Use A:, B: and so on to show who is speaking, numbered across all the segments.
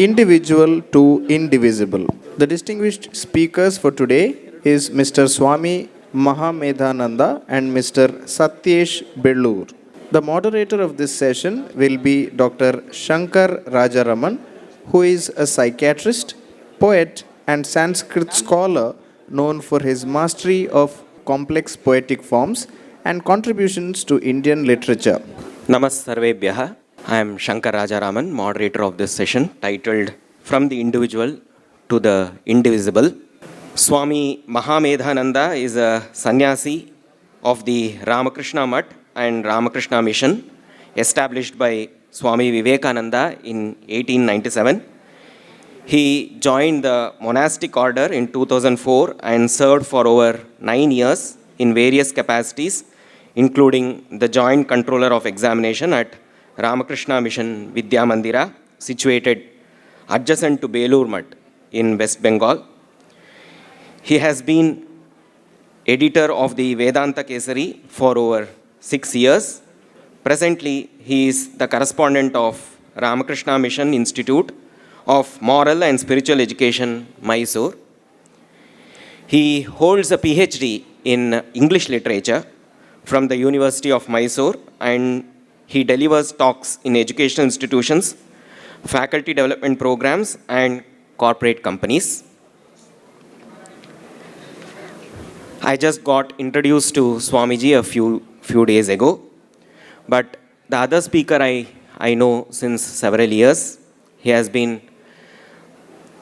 A: Individual to Indivisible. The distinguished speakers for today is Mr. Swami Mahamedhananda and Mr. Satyesh Bellur. The moderator of this session will be Dr. Shankar Rajaraman, who is a psychiatrist, poet, and Sanskrit scholar known for his mastery of complex poetic forms and contributions to Indian literature.
B: Namas Sarvebhyaha. I am Shankar Rajaraman, moderator of this session titled From the Individual to the Indivisible. Swami Mahamedhananda is a sannyasi of the Ramakrishna Mutt and Ramakrishna Mission established by Swami Vivekananda in 1897. He joined the monastic order in 2004 and served for over 9 years in various capacities, including the joint controller of examination at Ramakrishna Mission Vidya Mandira, situated adjacent to Bellur Mutt in West Bengal. He has been editor of the Vedanta Kesari for over 6 years. Presently, he is the correspondent of Ramakrishna Mission Institute of Moral and Spiritual Education, Mysore. He holds a PhD in English literature from the University of Mysore, and he delivers talks in educational institutions, faculty development programs, and corporate companies. I just got introduced to Swamiji a few days ago, but the other speaker I know since several years. He has been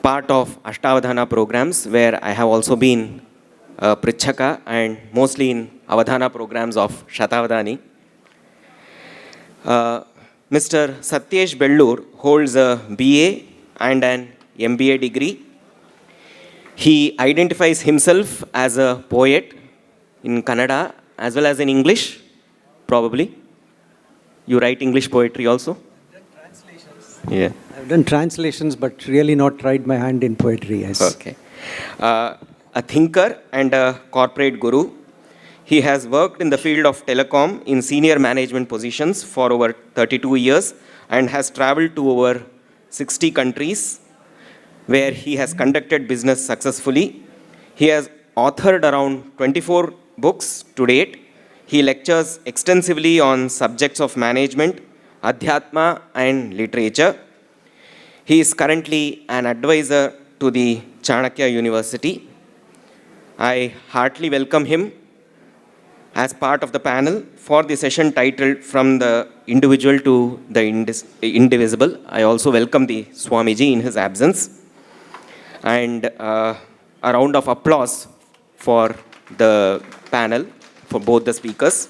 B: part of Ashtavadhana programs, where I have also been Prichhaka, and mostly in Avadhana programs of Shatavadani. Mr. Satyesh Bellur holds a BA and an MBA degree. He identifies himself as a poet in Kannada as well as in English, probably. You write English poetry also?
C: I've done translations.
B: Yeah.
C: I've done translations, but really not tried my hand in poetry, yes.
B: Okay. A thinker and a corporate guru. He has worked in the field of telecom in senior management positions for over 32 years and has traveled to over 60 countries where he has conducted business successfully. He has authored around 24 books to date. He lectures extensively on subjects of management, adhyatma, and literature. He is currently an advisor to the Chanakya University. I heartily welcome him as part of the panel for the session titled From the Individual to the Indivisible. I also welcome the Swamiji in his absence. And a round of applause for the panel, for both the speakers.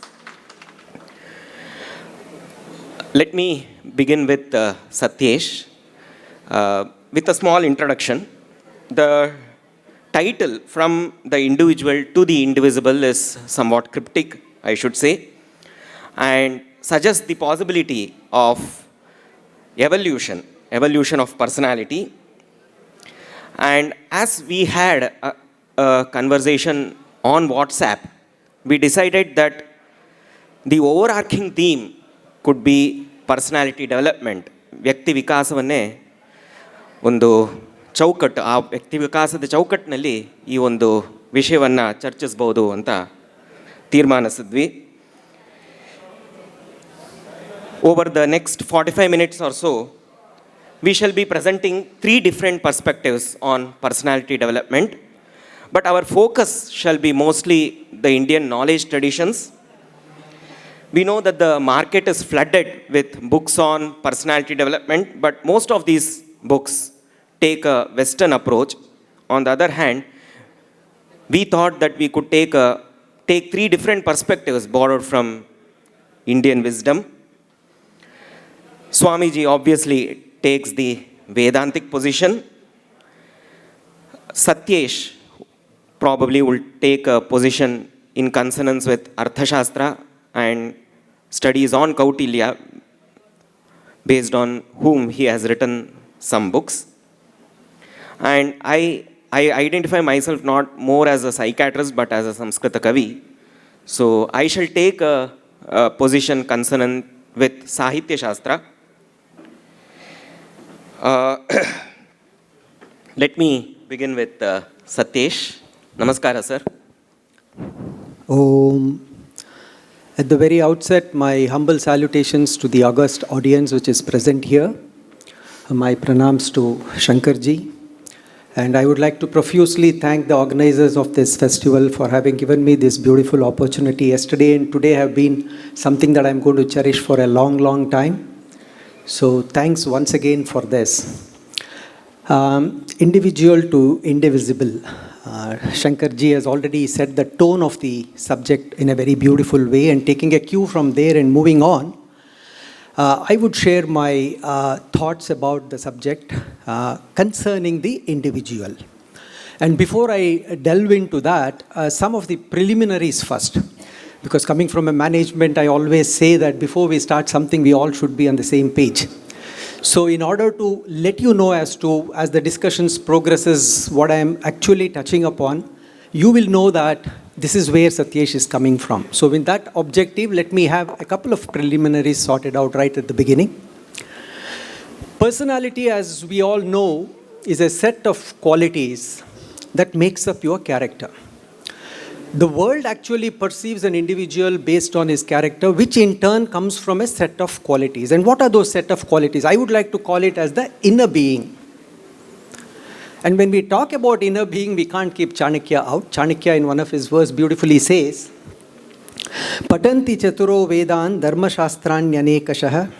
B: Let me begin with Satyesh with a small introduction. The title From the Individual to the Indivisible is somewhat cryptic, I should say, and suggests the possibility of evolution of personality. And as we had a conversation on WhatsApp, we decided that the overarching theme could be personality development. ವ್ಯಕ್ತಿ ವಿಕಾಸವನ್ನೇ ಒಂದು ಚೌಕಟ್ಟು, ಆ ವ್ಯಕ್ತಿ ವಿಕಾಸದ ಚೌಕಟ್ಟಿನಲ್ಲಿ ಈ ಒಂದು ವಿಷಯವನ್ನು ಚರ್ಚಿಸ್ಬೋದು ಅಂತ ತೀರ್ಮಾನಿಸಿದ್ವಿ. Over the next 45 minutes or so, we shall be presenting 3 different perspectives on personality development, but our focus shall be mostly the Indian knowledge traditions. We know that the market is flooded with books on personality development, but most of these books take a Western approach. On the other hand, we thought that we could take 3 different perspectives borrowed from Indian wisdom. Swamiji obviously takes the Vedantic position. Satyesh probably will take a position in consonance with Arthashastra and studies on Kautilya, based on whom he has written some books. And I identify myself not more as a psychiatrist but as a Samskrita Kavi. So I shall take a position consonant with Sahitya Shastra. Let me begin with Satyesh. Namaskara, sir.
C: Om. At the very outset, my humble salutations to the august audience which is present here. My pranams to Shankar ji. And I would like to profusely thank the organizers of this festival for having given me this beautiful opportunity. Yesterday and today have been something that I'm going to cherish for a long, long time. So thanks once again for this. Individual to indivisible. Shankar ji has already set the tone of the subject in a very beautiful way, and taking a cue from there and moving on, I would share my thoughts about the subject concerning the individual. And before I delve into that, some of the preliminaries first. Because coming from a management, I always say that before we start something, we all should be on the same page. So in order to let you know as the discussions progresses, what I am actually touching upon, you will know that this is where Satyesh is coming from. So with that objective, let me have a couple of preliminaries sorted out right at the beginning. Personality, as we all know, is a set of qualities that makes up your character. The world actually perceives an individual based on his character, which in turn comes from a set of qualities. And what are those set of qualities? I would like to call it as the inner being. And when we talk about inner being, we can't keep Chanakya out. Chanakya in one of his verses beautifully says, Patanti chaturo vedan dharma shastran yanekashah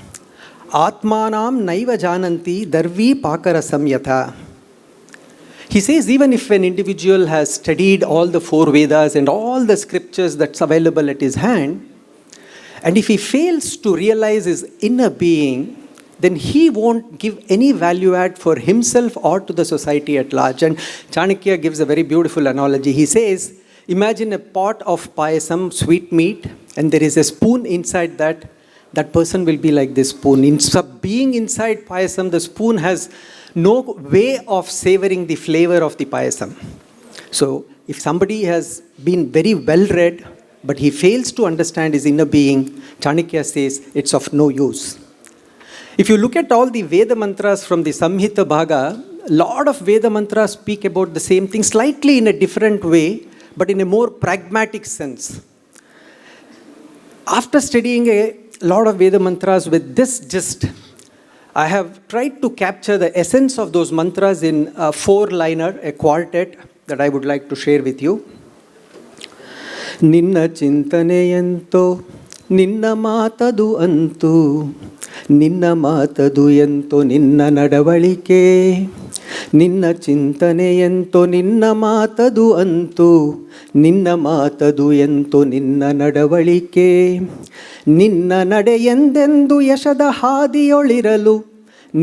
C: atmanam naiva jananti darvi pakarasam yatha. He says even if an individual has studied all the 4 Vedas and all the scriptures that's available at his hand, and if he fails to realize his inner being, then he won't give any value add for himself or to the society at large. And Chanakya gives a very beautiful analogy. He says, imagine a pot of payasam, sweet meat, and there is a spoon inside that. That person will be like this spoon. Being inside payasam, the spoon has no way of savoring the flavor of the payasam. So if somebody has been very well read, but he fails to understand his inner being, Chanakya says it's of no use. If you look at all the Veda mantras from the Samhita Bhaga, a lot of Veda mantras speak about the same thing, slightly in a different way, but in a more pragmatic sense. After studying a lot of Veda mantras with this gist, I have tried to capture the essence of those mantras in a 4-liner, a quartet that I would like to share with you. Ninna chintaneyanto, ninna matadu antu, ninna matadu yanto, ninna nadavalike. Ninna chintaneyanto, ninna matadu antu, ninna matadu yanto, ninna nadavalike. ನಿನ್ನ ನಡೆಯೆಂದೆಂದು ಯಶದ ಹಾದಿಯೊಳಿರಲು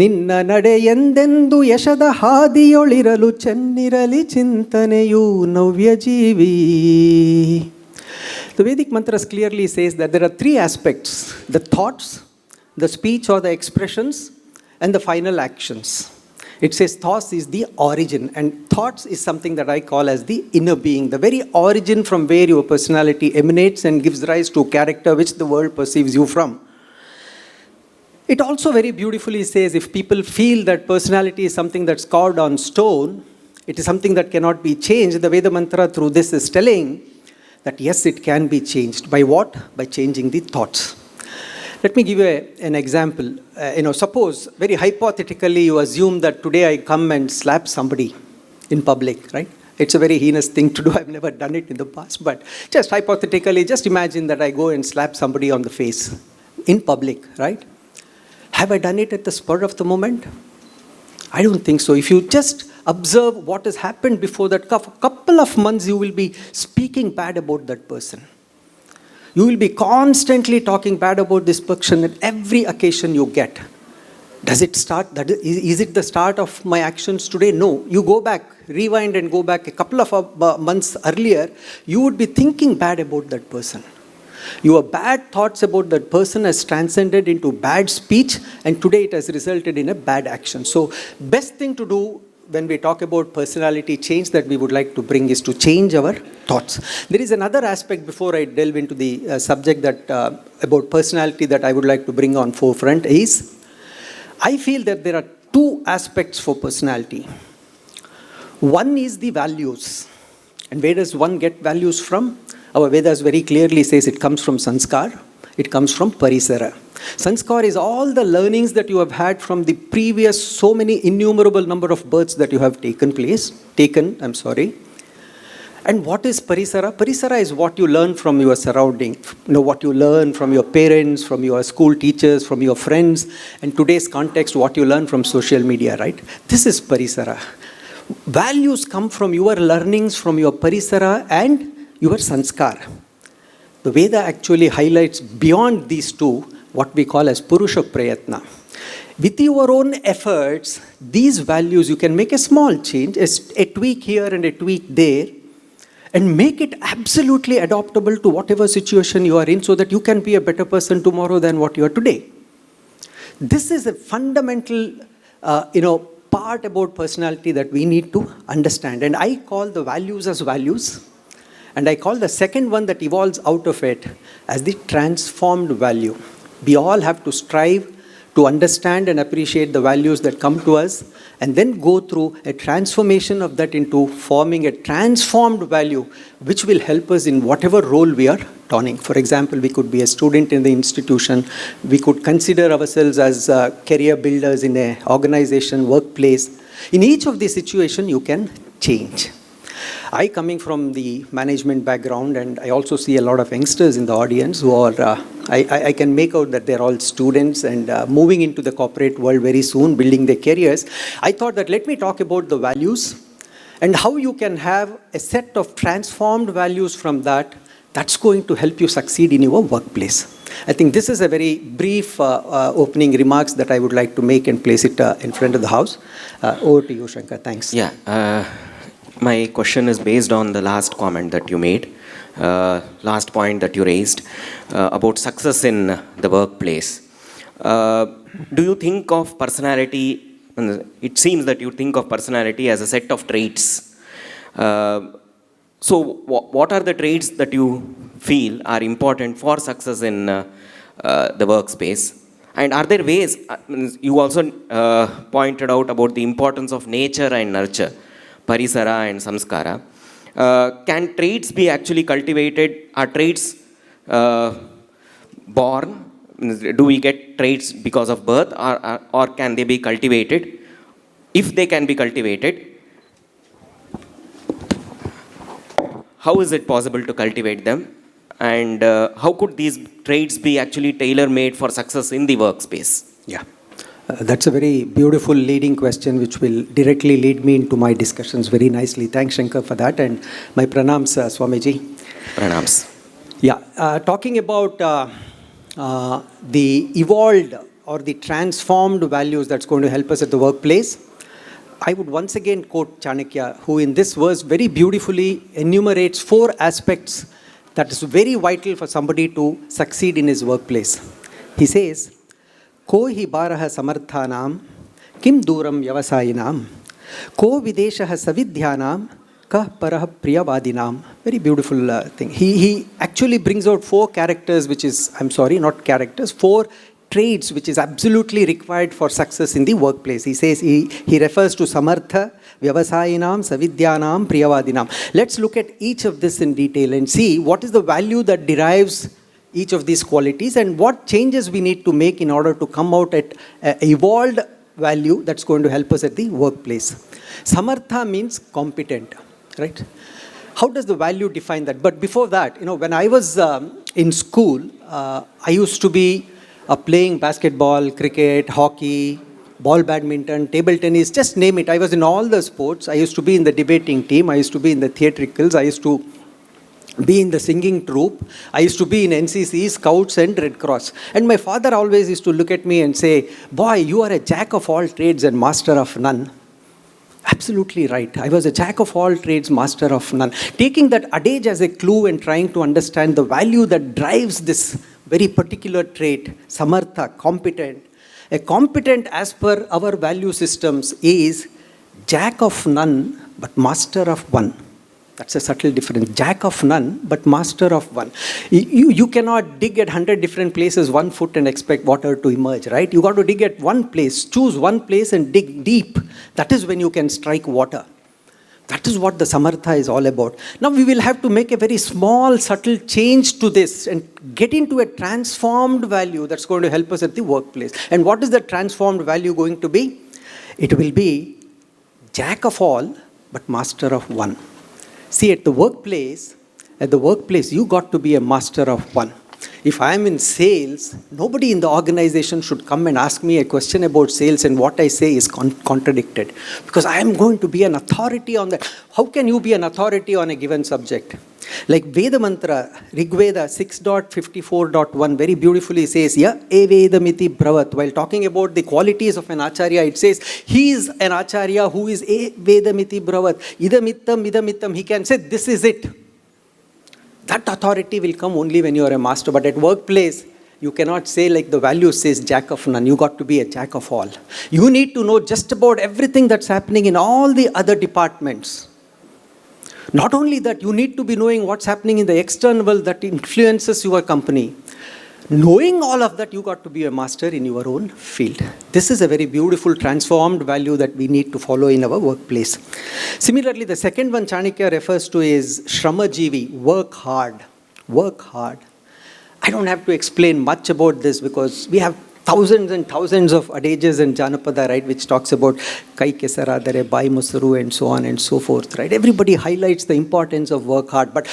C: ನಿನ್ನ ನಡೆಯೆಂದೆಂದು ಯಶದ ಹಾದಿಯೊಳಿರಲು ಚೆನ್ನಿರಲಿ ಚಿಂತನೆಯು ನವ್ಯಜೀವಿ. The Vedic mantras clearly says that there are 3 aspects: the thoughts, the speech or the expressions, and the final actions. It says thoughts is the origin, and thoughts is something that I call as the inner being, the very origin from where your personality emanates and gives rise to character which the world perceives you from. It also very beautifully says if people feel that personality is something that's carved on stone, it is something that cannot be changed. The Veda mantra through this is telling that yes, it can be changed. By what? By changing the thoughts. Let me give you an example. Suppose, very hypothetically, you assume that today I come and slap somebody in public, right? It's a very heinous thing to do. I've never done it in the past, but just hypothetically, just imagine that I go and slap somebody on the face in public, right? Have I done it at the spur of the moment? I don't think so. If you just observe what has happened before that couple of months, you will be speaking bad about that person. You will be constantly talking bad about this person at every occasion you get. Does it start? Is it the start of my actions today? No. You go back, rewind and go back a couple of months earlier, you would be thinking bad about that person. Your bad thoughts about that person has transcended into bad speech, and today it has resulted in a bad action. So, best thing to do when we talk about personality change that we would like to bring is to change our thoughts. There is another aspect before I delve into the subject that about personality that I would like to bring on forefront is, I feel that there are 2 aspects for personality. One is the values. And where does one get values from? Our Vedas very clearly says it comes from sanskar, it comes from parisara. Sanskar is all the learnings that you have had from the previous so many innumerable number of births that you have taken. And what is parisara? Parisara is what you learn from your surrounding, what you learn from your parents, from your school teachers, from your friends, and today's context, what you learn from social media, right? This is parisara. Values come from your learnings, from your parisara and your sanskar. The Veda actually highlights beyond these two what we call as Purusha Prayatna. With your own efforts, these values, you can make a small change, a tweak here and a tweak there, and make it absolutely adaptable to whatever situation you are in so that you can be a better person tomorrow than what you are today. This is a fundamental, part about personality that we need to understand. And I call the values as values. And I call the second one that evolves out of it as the transformed value. We all have to strive to understand and appreciate the values that come to us and then go through a transformation of that into forming a transformed value which will help us in whatever role we are donning. For example, we could be a student in the institution. We could consider ourselves as career builders in an organization, workplace. In each of these situations, you can change. I coming from the management background, and I also see a lot of youngsters in the audience who are, I can make out that they're all students and moving into the corporate world very soon, building their careers. I thought that let me talk about the values and how you can have a set of transformed values from that that's going to help you succeed in your workplace. I think this is a very brief opening remarks that I would like to make and place it in front of the house. Over to you, Shankar. Thanks.
B: Yeah. My question is based on the last comment that you made, last point that you raised about success in the workplace. Do you think of personality, it seems that you think of personality as a set of traits. So what are the traits that you feel are important for success in the workspace? And are there ways, you also pointed out about the importance of nature and nurture, parisara and samskara. Can traits be actually cultivated? Are traits born? Do we get traits because of birth, or can they be cultivated? If they can be cultivated, how is it possible to cultivate them? And how could these traits be actually tailor-made for success in the workspace?
C: Yeah. That's a very beautiful leading question which will directly lead me into my discussions very nicely. Thanks, Shankar, for that. And my pranams, Swamiji.
B: Pranams.
C: Yeah, talking about the evolved or the transformed values that's going to help us at the workplace, I would once again quote Chanakya, who in this verse very beautifully enumerates 4 aspects that is very vital for somebody to succeed in his workplace. He says, को हि बारः समर्थानां किं दूरं व्यवसायिनां को विदेशः सविद्यानां कः परः प्रियवादिनां. Very beautiful thing. He actually brings out 4 characters, which is, 4 traits which is absolutely required for success in the workplace. He says, he refers to samartha, vyavasayinam, savidyanam, priyavadinam. Let's look at each of this in detail and see what is the value that derives each of these qualities and what changes we need to make in order to come out at an evolved value that's going to help us at the workplace. Samartha means competent, right? How does the value define that? But before that, when I was in school, I used to be playing basketball, cricket, hockey, ball badminton, table tennis, just name it. I was in all the sports. I used to be in the debating team. I used to be in the theatricals. I used to be in the singing troupe. I used to be in NCC, Scouts and Red Cross. And my father always used to look at me and say, boy, you are a jack of all trades and master of none. Absolutely right. I was a jack of all trades, master of none. Taking that adage as a clue and trying to understand the value that drives this very particular trait, samartha, competent. A competent as per our value systems is jack of none but master of one. That's a subtle difference. Jack of none, but master of one. You cannot dig at 100 different places 1 foot and expect water to emerge, right? You got to dig at one place, choose one place and dig deep. That is when you can strike water. That is what the samartha is all about. Now we will have to make a very small, subtle change to this and get into a transformed value that's going to help us at the workplace. And what is the transformed value going to be? It will be jack of all, but master of one. See, at the workplace, you got to be a master of one. If I am in sales, nobody in the organization should come and ask me a question about sales and what I say is contradicted. Because I am going to be an authority on that. How can you be an authority on a given subject? Like Veda Mantra, Rigveda 6.54.1 very beautifully says, Ya evedamiti bhavat. While talking about the qualities of an acharya, it says, he is an acharya who is evedamiti bhavat. Idamittam. He can say, this is it. That authority will come only when you are a master. But at workplace, you cannot say like the value says jack of none. You got to be a jack of all. You need to know just about everything that's happening in all the other departments. Not only that, you need to be knowing what's happening in the external world that influences your company. Knowing all of that, you got to be a master in your own field. This is a very beautiful transformed value that we need to follow in our workplace. Similarly, the second one Chanakya refers to is Shramajivi, work hard. Work hard. I don't have to explain much about this because we have thousands and thousands of adages and Janapada, right, which talks about Kai Kesaradare, Bai Musaru, and so on and so forth, right? Everybody highlights the importance of work hard. But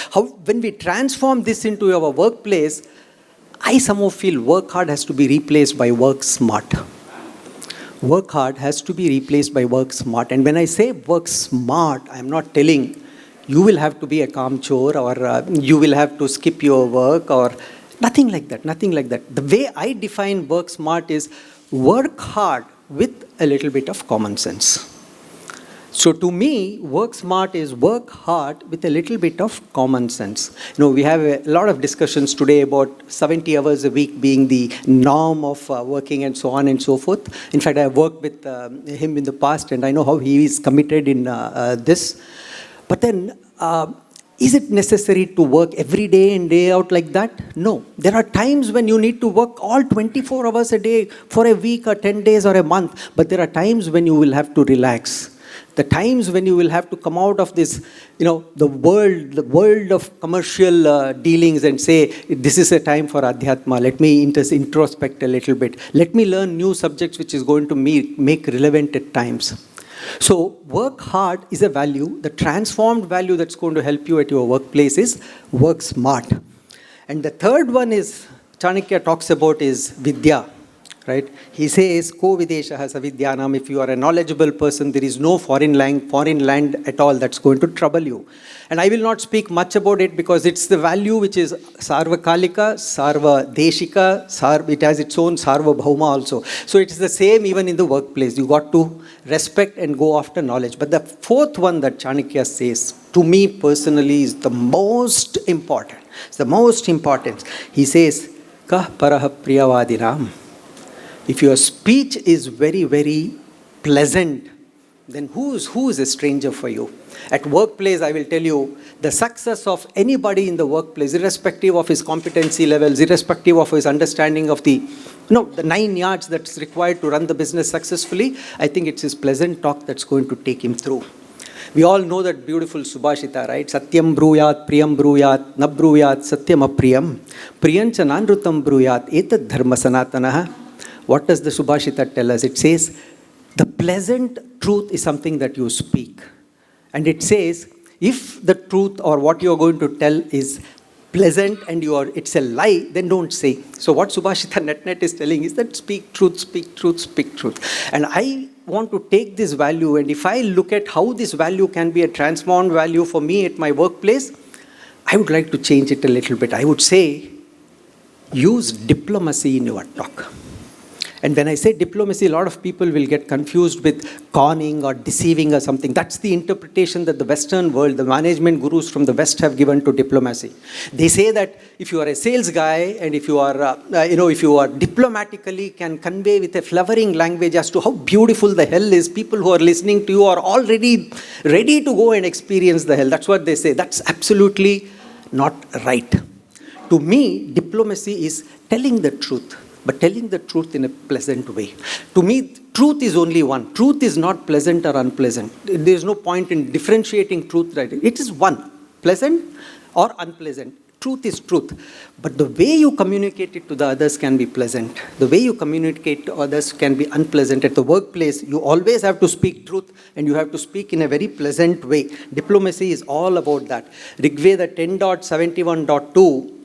C: when we transform this into our workplace, I somehow feel work hard has to be replaced by work smart. Work hard has to be replaced by work smart. And when I say work smart, I'm not telling you will have to be a kamchor or you will have to skip your work or nothing like that, nothing like that. The way I define work smart is work hard with a little bit of common sense. So to me, work smart is work hard with a little bit of common sense. You know, we have a lot of discussions today about 70 hours a week being the norm of working and so on and so forth. In fact, I have worked with him in the past and I know how he is committed in this. But then, is it necessary to work every day in, day out like that? No. There are times when you need to work all 24 hours a day for a week or 10 days or a month. But there are times when you will have to relax. The times when you will have to come out of this, you know, the world of commercial dealings and say, this is a time for Adhyatma. Let me introspect a little bit. Let me learn new subjects which is going to make relevant at times. So work hard is a value. The transformed value that's going to help you at your workplace is work smart. And the third one is, Chanakya talks about is Vidya. Right? He says, Ko Videshaha Savidyanam. If you are a knowledgeable person, there is no foreign land at all that's going to trouble you. And I will not speak much about it because it's the value which is Sarvakalika, Sarvadeshika, it has its own Sarvabhauma also. So it is the same even in the workplace. You got to respect and go after knowledge. But the fourth one that Chanakya says, to me personally, is the most important. It's the most important. He says, Kah Paraha Priyavadinam. If your speech is very, very pleasant, then who is a stranger for you? At workplace, I will tell you, the success of anybody in the workplace, irrespective of his competency levels, irrespective of his understanding of the 9 yards that's required to run the business successfully, I think it's his pleasant talk that's going to take him through. We all know that beautiful Subhashita, right? Satyam bruyat, priyam bruyat, na bruyat, satyam apriyam, priyancha nanrutam bruyat, etad dharma sanatanaha. What does the Subhashita tell us? It says, the pleasant truth is something that you speak. And it says, if the truth or what you are going to tell is pleasant and it's a lie, then don't say. So what Subhashita net is telling is that speak truth, speak truth, speak truth. And I want to take this value, and if I look at how this value can be a transformed value for me at my workplace, I would like to change it a little bit. I would say, use diplomacy in your talk. And when I say diplomacy, a lot of people will get confused with conning or deceiving or something. That's the interpretation that the Western world, the management gurus from the West have given to diplomacy. They say that if you are a sales guy and if you are, if you are diplomatically can convey with a flowering language as to how beautiful the hell is, people who are listening to you are already ready to go and experience the hell. That's what they say. That's absolutely not right. To me, diplomacy is telling the truth, but telling the truth in a pleasant way. To me, truth is only one. Truth is not pleasant or unpleasant. There is no point in differentiating truth. Right? It is one, pleasant or unpleasant. Truth is truth. But the way you communicate it to the others can be pleasant. The way you communicate to others can be unpleasant. At the workplace, you always have to speak truth, and you have to speak in a very pleasant way. Diplomacy is all about that. Rigveda 10.71.2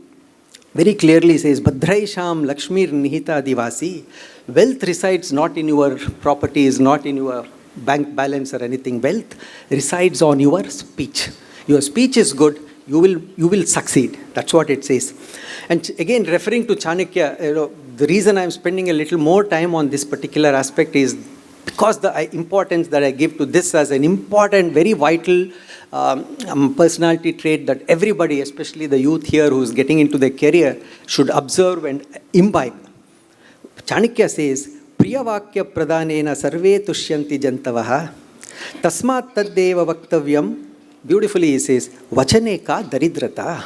C: very clearly says, Bhadraisham Lakshmir Nihita Adivasi. Wealth resides not in your properties, not in your bank balance or anything. Wealth resides on your speech. Your speech is good, you will succeed. That's what it says. And again, referring to Chanakya, the reason I'm spending a little more time on this particular aspect is because the importance that I give to this as an important, very vital personality trait that everybody, especially the youth here who's getting into their career, should observe and imbibe. Chanakya says, Priyavakya pradhanena sarve tushyanti jantavaha tasmat taddeva vaktavyam. Beautifully he says, Vachane ka daridrata.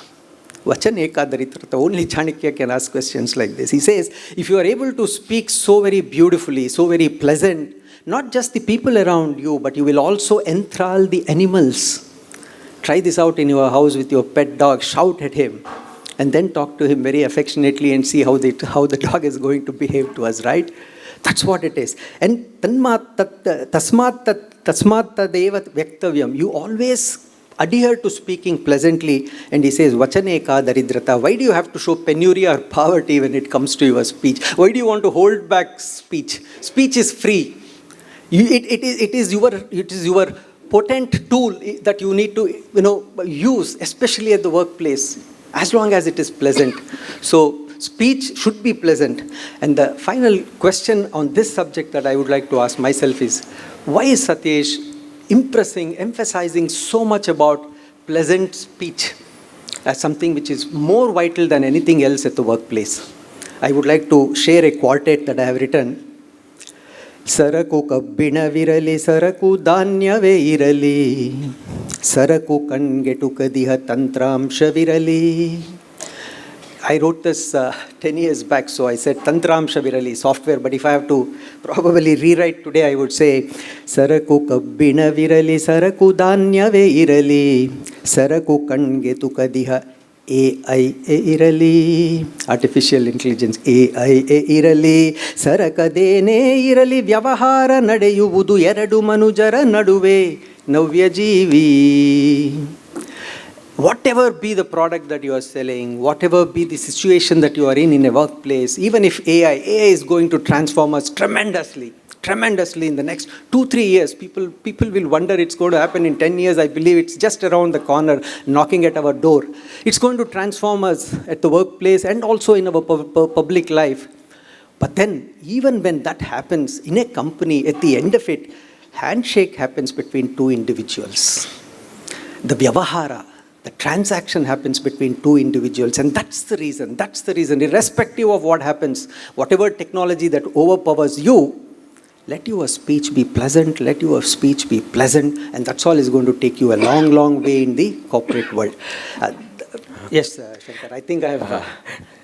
C: Vachane ka daridrata. Only Chanakya can ask questions like this. He says, if you are able to speak so very beautifully, so very pleasant, not just the people around you, but you will also enthrall the animals. Try this out in your house with your pet dog. Shout at him. And then talk to him very affectionately and see how the dog is going to behave to us, right? That's what it is. And tasmat tadeva vyaktavyam. You always adhere to speaking pleasantly. And he says, Vachane ka daridrata. Why do you have to show penury or poverty when it comes to your speech? Why do you want to hold back speech? Speech is free. It is your potent tool that you need to use, especially at the workplace, as long as it is pleasant. So speech should be pleasant. And the final question on this subject that I would like to ask myself is, why is Satyesh emphasizing so much about pleasant speech as something which is more vital than anything else at the workplace? I would like to share a quartet that I have written. Saraku kabbina virali, saraku dhanyave irali, saraku kangetu kadiha tantramsha virali. I wrote this 10 years back, so I said Tantramsha Virali, software, but if I have to probably rewrite today, I would say Saraku Kabbina Virali, Saraku Dhanyave Irali, Saraku Kangetu Kadiha AI Irali, Artificial Intelligence AI Irali, Sarakadene Irali, Vyavahara Nadeyuvudu Eradu Manujara Naduve, Navyajivi. Whatever be the product that you are selling, whatever be the situation that you are in a workplace, even if AI is going to transform us tremendously in the next 2-3 years. People will wonder it's going to happen in 10 years. I believe it's just around the corner, knocking at our door. It's going to transform us at the workplace and also in our public life. But then, even when that happens in a company, at the end of it, handshake happens between two individuals. The vyavahara, the transaction happens between two individuals, and that's the reason, irrespective of what happens, whatever technology that overpowers you, let your speech be pleasant, and that's all is going to take you a long, long way in the corporate world. Yes, Shankar, I think I have...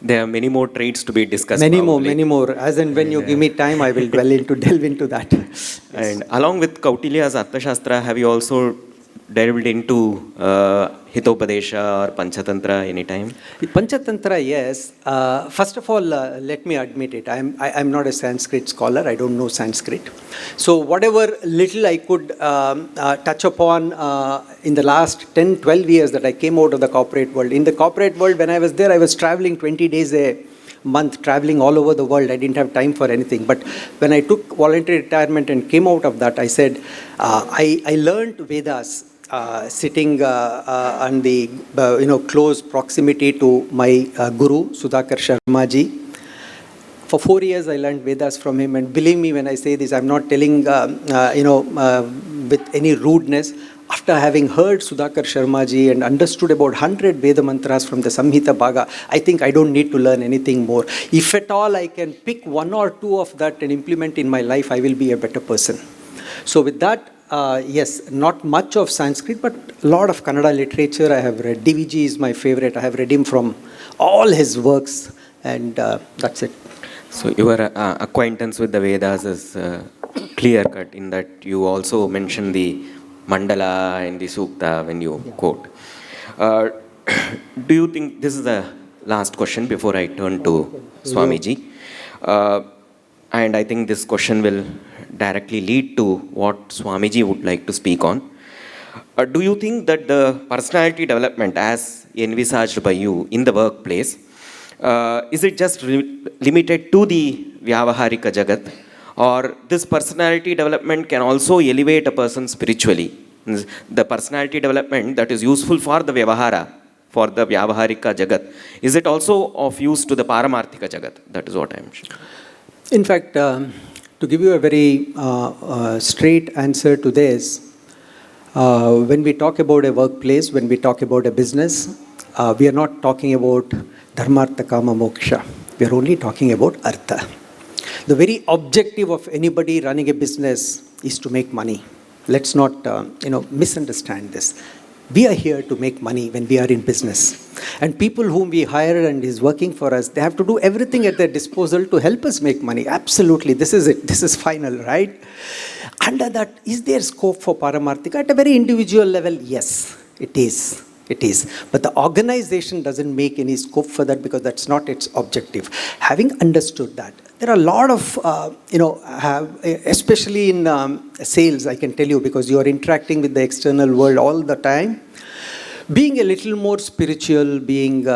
B: there are many more traits to be discussed.
C: Many more. As and when you give me time, I will delve into that. Yes.
B: And along with Kautilya's Arthashastra, have you also delved into Hitopadesha or Panchatantra anytime?
C: Panchatantra, yes. First of all, let me admit it. I'm not a Sanskrit scholar. I don't know Sanskrit. So whatever little I could touch upon in the last 10, 12 years that I came out of the corporate world. In the corporate world, when I was there, I was traveling 20 days a month, traveling all over the world. I didn't have time for anything. But when I took voluntary retirement and came out of that, I said, I learned Vedas sitting on the close proximity to my guru, Sudhakar Sharma ji. For 4 years, I learned Vedas from him. And believe me when I say this, I'm not telling, with any rudeness. After having heard Sudhakar Sharma ji and understood about 100 Veda mantras from the Samhita Bhaga, I think I don't need to learn anything more. If at all I can pick 1 or 2 of that and implement in my life, I will be a better person. So with that, yes, not much of Sanskrit, but a lot of Kannada literature I have read. DVG is my favorite. I have read him from all his works, and that's it.
B: So your acquaintance with the Vedas is clear cut in that you also mentioned the mandala and the sukta when you quote. Uh, do you think, this is the last question before I turn to Swamiji, and I think this question will directly lead to what Swamiji would like to speak on. Do you think that the personality development as envisaged by you in the workplace, is it just limited to the Vyavaharika Jagat, or this personality development can also elevate a person spiritually? The personality development that is useful for the Vyavahara, for the Vyavaharika Jagat, is it also of use to the Paramarthika Jagat? That is what I am sure.
C: In fact, to give you a very straight answer to this, when we talk about a workplace, when we talk about a business, we are not talking about dharmartha kama moksha. We are only talking about artha. The very objective of anybody running a business is to make money. Let's not misunderstand this. We are here to make money when we are in business. And people whom we hire and is working for us, they have to do everything at their disposal to help us make money. Absolutely. This is it. This is final, right? Under that, is there scope for Paramarthika? At a very individual level, yes, it is. It is. But the organization doesn't make any scope for that because that's not its objective. Having understood that, there are a lot of, especially in sales, I can tell you, because you are interacting with the external world all the time. Being a little more spiritual, being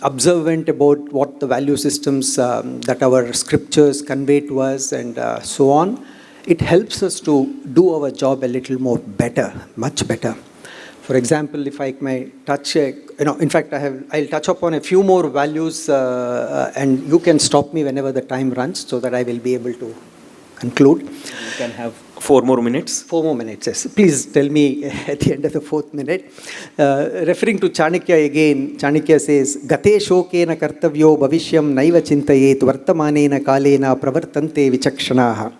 C: observant about what the value systems that our scriptures convey to us and so on, it helps us to do our job a little more better, much better. For example, if I may touch, in fact, I'll touch upon a few more values and you can stop me whenever the time runs so that I will be able to conclude.
B: You can have 4 more minutes.
C: 4 more minutes, yes. Please tell me at the end of the 4th minute. Referring to Chanakya again, Chanakya says, Gate shokena kartavyo bhavishyam naiva chintayet vartamanena kalena pravartante vichakshanaha.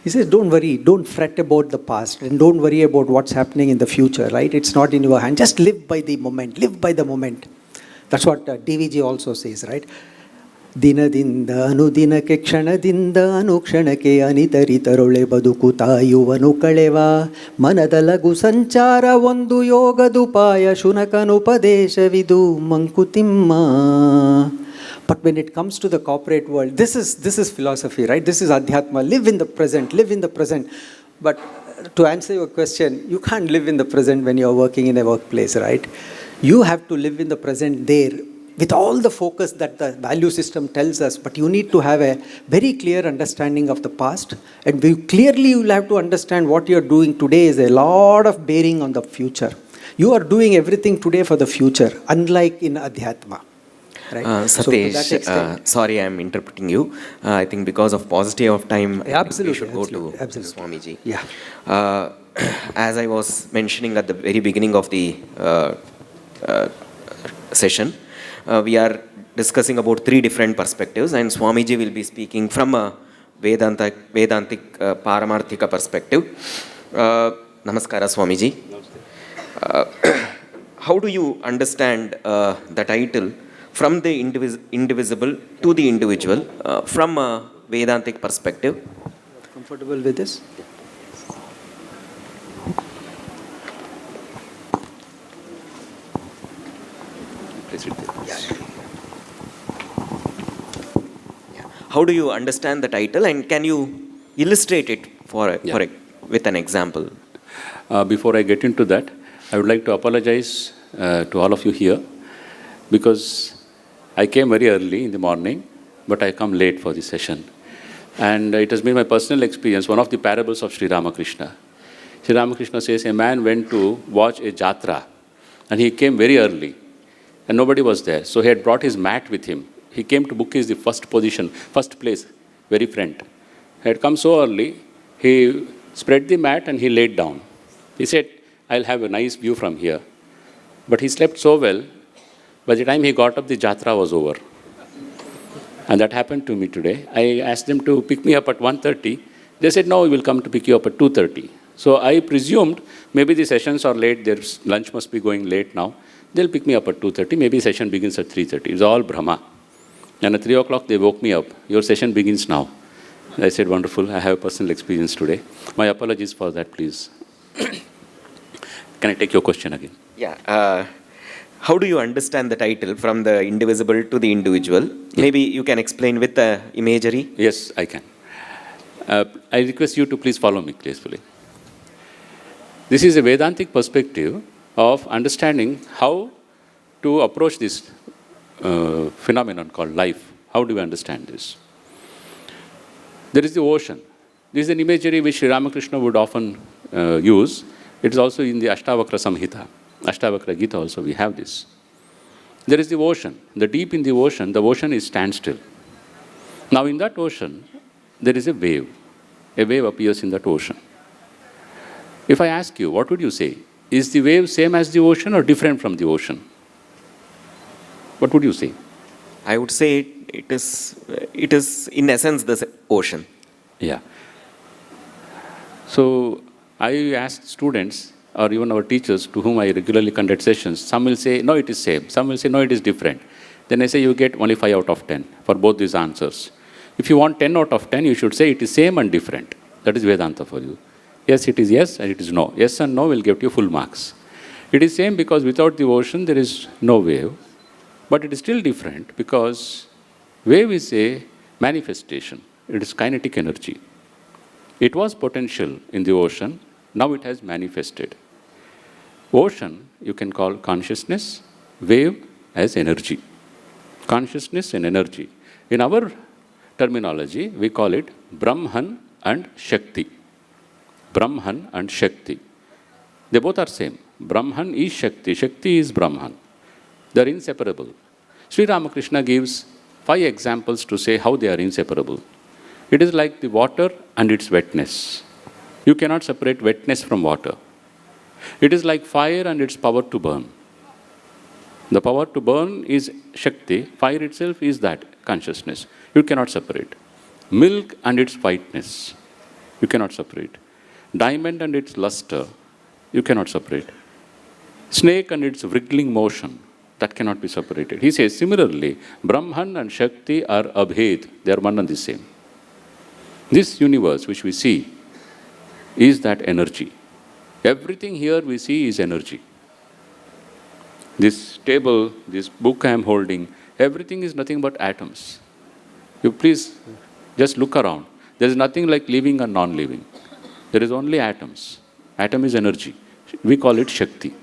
C: He says, don't worry, don't fret about the past and don't worry about what's happening in the future, right? It's not in your hand. Just live by the moment, live by the moment. That's what DVG also says, right? ದಿನದಿಂದ ಅನುದಿನಕ್ಕೆ ಕ್ಷಣದಿಂದ ಅನುಕ್ಷಣಕ್ಕೆ ಅನಿತರಿತರೊಳೆ ಬದುಕುತ್ತಾಯುವನು ಕಳೆವ ಮನದ ಲಘು ಸಂಚಾರ ಒಂದು ಯೋಗದುಪಾಯ ಶುನಕನುಪದೇಶವಿದು Mankutimma. But when it comes to the corporate world, this is philosophy, right? This is adhyatma. Live in the present, live in the present. But to answer your question, you can't live in the present when you're working in a workplace, right? You have to live in the present there with all the focus that the value system tells us, but you need to have a very clear understanding of the past. And clearly you will have to understand what you're doing today is a lot of bearing on the future. You are doing everything today for the future, unlike in Adhyatma. Right?
B: Satyesh, sorry I'm interrupting you. I think because of paucity of time, we should go to Swamiji.
C: Yeah.
B: As I was mentioning at the very beginning of the session, we are discussing about 3 different perspectives, and Swamiji will be speaking from a Vedantic Paramarthika perspective. Namaskara, Swamiji. How do you understand the title from the indivisible to the individual from a Vedantic perspective?
C: Comfortable with this?
B: How do you understand the title, and can you illustrate it with an example?
D: Before I get into that, I would like to apologize to all of you here, because I came very early in the morning, but I come late for this session. And it has been my personal experience, one of the parables of Sri Ramakrishna. Sri Ramakrishna says a man went to watch a jatra, and he came very early, and nobody was there. So he had brought his mat with him. He came to book the first place, very front. He had come so early, he spread the mat and he laid down. He said, I'll have a nice view from here. But he slept so well, by the time he got up, the jatra was over. And that happened to me today. I asked them to pick me up at 1:30. They said, no, we will come to pick you up at 2:30. So I presumed maybe the sessions are late, their lunch must be going late now. They'll pick me up at 2:30, maybe session begins at 3:30. It's all Brahma. And at 3 o'clock, they woke me up. Your session begins now. I said, wonderful. I have personal experience today. My apologies for that, please. Can I take your question again?
B: Yeah. How do you understand the title from the indivisible to the individual?
D: Yeah.
B: Maybe you can explain with the imagery.
D: Yes, I can. I request you to please follow me carefully. This is a Vedantic perspective of understanding how to approach this phenomenon called life. How do we understand this? There is the ocean. This is an imagery which Sri Ramakrishna would often use. It is also in the Ashtavakra Samhita. Ashtavakra Gita also we have this. There is the ocean. The deep in the ocean is standstill. Now in that ocean, there is a wave. A wave appears in that ocean. If I ask you, what would you say? Is the wave same as the ocean or different from the ocean? What would you say?
B: I would say it is in essence the ocean.
D: Yeah. So I ask students or even our teachers to whom I regularly conduct sessions, some will say, no, it is same. Some will say, no, it is different. Then I say, you get only 5 out of 10 for both these answers. If you want 10 out of 10, you should say it is same and different. That is Vedanta for you. Yes, it is yes and it is no. Yes and no will give you full marks. It is same because without the ocean, there is no wave. But it is still different because wave is a manifestation. It is kinetic energy. It was potential in the ocean. Now it has manifested. Ocean, you can call consciousness, wave as energy. Consciousness and energy. In our terminology, we call it Brahman and Shakti. Brahman and Shakti. They both are same. Brahman is Shakti. Shakti is Brahman. They are inseparable. Sri Ramakrishna gives 5 examples to say how they are inseparable. It is like the water and its wetness. You cannot separate wetness from water. It is like fire and its power to burn. The power to burn is Shakti. Fire itself is that consciousness. You cannot separate. Milk and its whiteness. You cannot separate. Diamond and its luster. You cannot separate. Snake and its wriggling motion. That cannot be separated. He says, similarly, Brahman and Shakti are abhed. They are one and the same. This universe which we see is that energy. Everything here we see is energy. This table, this book I am holding, everything is nothing but atoms. You please just look around. There is nothing like living and non-living. There is only atoms. Atom is energy. We call it Shakti.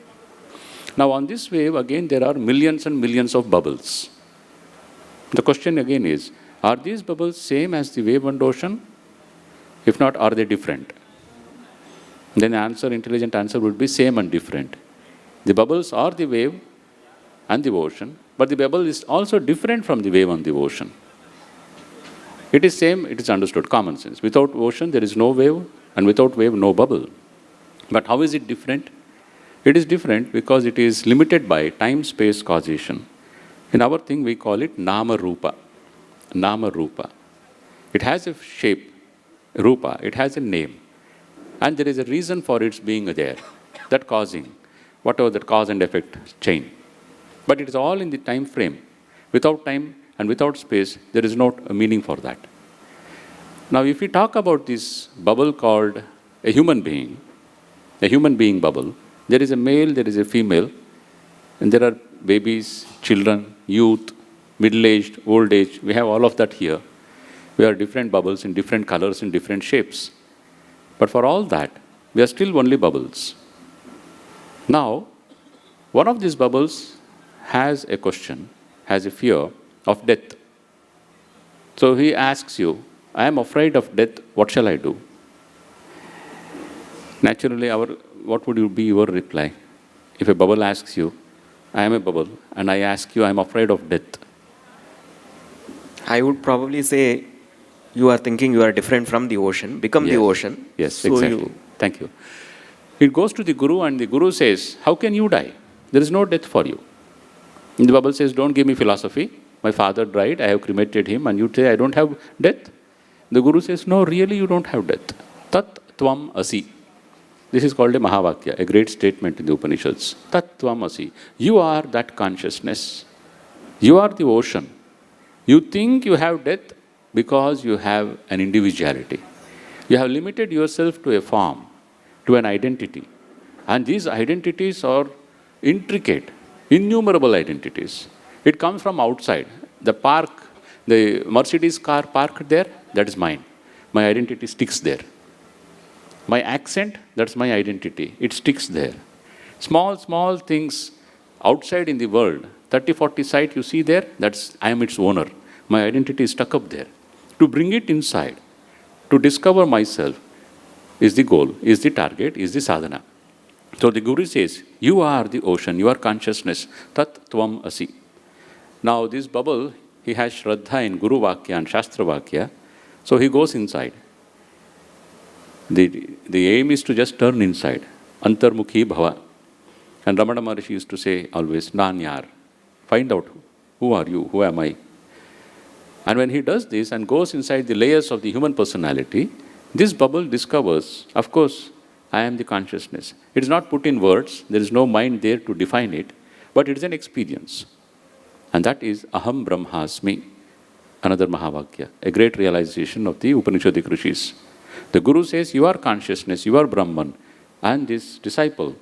D: Now on this wave, again, there are millions and millions of bubbles. The question again is, are these bubbles same as the wave and ocean? If not, are they different? Then the answer, intelligent answer would be same and different. The bubbles are the wave and the ocean, but the bubble is also different from the wave and the ocean. It is same, it is understood, common sense. Without ocean, there is no wave, and without wave, no bubble. But how is it different? It is different because it is limited by time-space causation. In our thing, we call it Nama-Rupa. Nama-Rupa. It has a shape, Rupa, it has a name. And there is a reason for its being there, that causing, whatever that cause and effect chain. But it is all in the time frame. Without time and without space, there is not a meaning for that. Now, if we talk about this bubble called a human being bubble, there is a male, there is a female, and there are babies, children, youth, middle-aged, old age. We have all of that here. We are different bubbles in different colors, in different shapes. But for all that, we are still only bubbles. Now, one of these bubbles has a question, has a fear of death. So he asks you, I am afraid of death, what shall I do? Naturally, what would be your reply? If a bubble asks you, I am a bubble, and I ask you, I am afraid of death.
B: I would probably say, you are thinking you are different from the ocean, become the ocean.
D: Yes,
B: so
D: exactly. Thank you. It goes to the Guru, and the Guru says, how can you die? There is no death for you. And the bubble says, don't give me philosophy. My father died, I have cremated him, and you say, I don't have death? The Guru says, no, really you don't have death. Tat tvam asi. This is called a Mahavakya, a great statement in the Upanishads. Tat tvam asi. You are that consciousness. You are the ocean. You think you have death, because you have an individuality. You have limited yourself to a form, to an identity. And these identities are intricate, innumerable identities. It comes from outside. The Mercedes car parked there, that is mine. My identity sticks there. My accent, that's my identity. It sticks there. Small, small things outside in the world, 30, 40 site you see there, I am its owner. My identity is stuck up there. To bring it inside, to discover myself is the goal, is the target, is the sadhana. So the Guru says, you are the ocean, you are consciousness, tat tvam asi. Now this bubble, he has Shraddha in Guru Vakya and Shastra Vakya, so he goes inside. The aim is to just turn inside, antarmukhi bhava. And Ramana Maharshi used to say always, Nanyar, find out who are you, who am I. And when he does this and goes inside the layers of the human personality, this bubble discovers, of course, I am the consciousness. It is not put in words, there is no mind there to define it, but it is an experience. And that is Aham Brahmasmi, another Mahavakya, a great realization of the Upanishadic Rishis. The Guru says, you are consciousness, you are Brahman. And this disciple,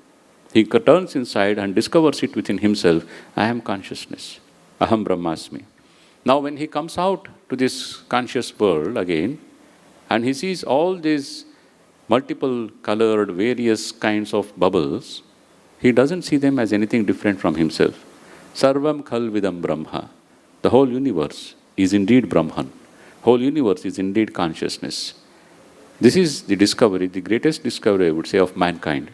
D: he turns inside and discovers it within himself, I am consciousness, Aham Brahmasmi. Now when he comes out to this conscious world again, and he sees all these multiple colored, various kinds of bubbles, he doesn't see them as anything different from himself. Sarvam khalvidam Brahma. The whole universe is indeed Brahman. Whole universe is indeed consciousness. This is the discovery, the greatest discovery, I would say, of mankind.